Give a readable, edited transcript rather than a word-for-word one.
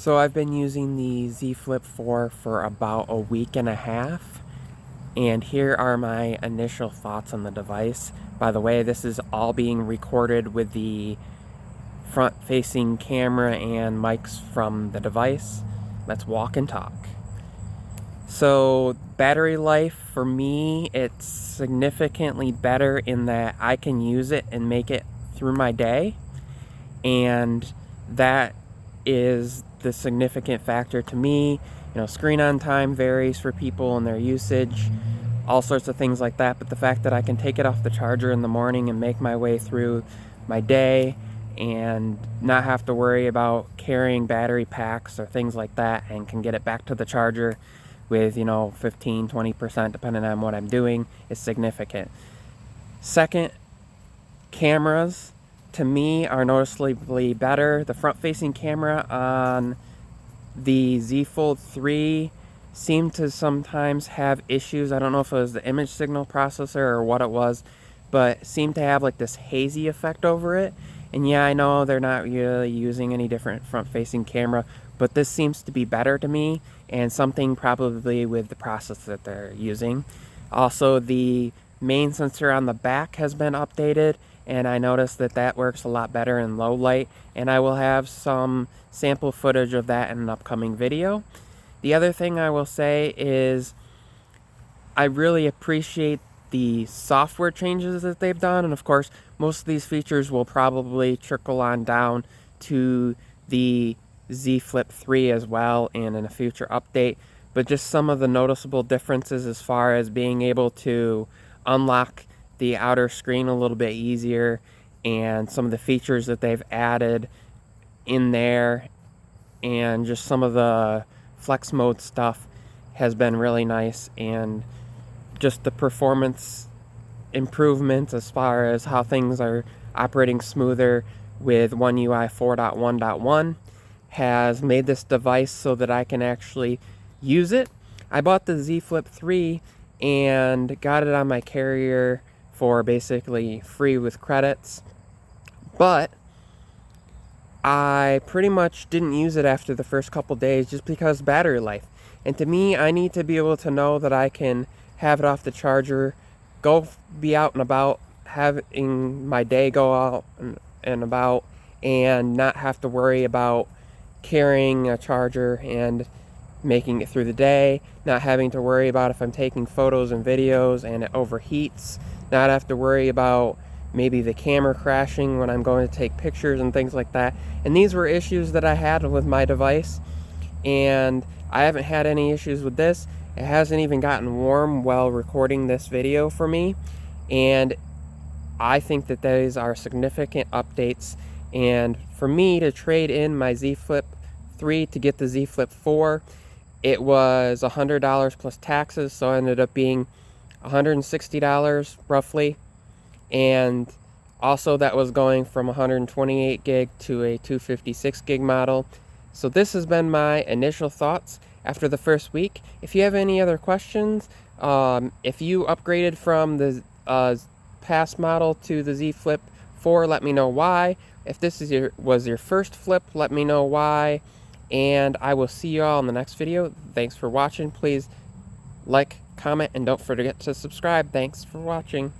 So I've been using the Z Flip 4 for about a week and a half, and here are my initial thoughts on the device. By the way, this is all being recorded with the front-facing camera and mics from the device. Let's walk and talk. So battery life for me, it's significantly better in that I can use it and make it through my day, and that is the significant factor to me. You know, screen on time varies for people and their usage, all sorts of things like that, but the fact that I can take it off the charger in the morning and make my way through my day and not have to worry about carrying battery packs or things like that, and can get it back to the charger with, 15-20% depending on what I'm doing, is significant. Second, cameras to me are noticeably better. The front-facing camera on the Z Fold 3 seemed to sometimes have issues. I don't know if it was the image signal processor or what it was, but seemed to have like this hazy effect over it. And yeah, I know they're not really using any different front-facing camera, but this seems to be better to me, and something probably with the process that they're using. Also, the main sensor on the back has been updated, and I noticed that that works a lot better in low light, and I will have some sample footage of that in an upcoming video. The other thing I will say is I really appreciate the software changes that they've done, and of course most of these features will probably trickle on down to the Z Flip 3 as well and in a future update, but just some of the noticeable differences as far as being able to unlock the outer screen a little bit easier, and some of the features that they've added in there, and just some of the flex mode stuff has been really nice, and just the performance improvements as far as how things are operating smoother with One UI 4.1.1 has made this device so that I can actually use it. I bought the Z Flip 3 and got it on my carrier for basically free with credits, but I pretty much didn't use it after the first couple days just because battery life. And to me, I need to be able to know that I can have it off the charger, be out and about, having my day go out and about, and not have to worry about carrying a charger and making it through the day, not having to worry about if I'm taking photos and videos and it overheats, not have to worry about maybe the camera crashing when I'm going to take pictures and things like that. And these were issues that I had with my device, and I haven't had any issues with this. It hasn't even gotten warm while recording this video for me, and I think that these are significant updates. And for me to trade in my Z Flip 3 to get the Z Flip 4, it was $100 plus taxes, so it ended up being $160 roughly. And also that was going from 128 gig to a 256 gig model. So this has been my initial thoughts after the first week. If you have any other questions, if you upgraded from the past model to the Z Flip 4, let me know why. If this is was your first flip, let me know why. And I will see you all in the next video. Thanks for watching. Please like, comment, and don't forget to subscribe. Thanks for watching.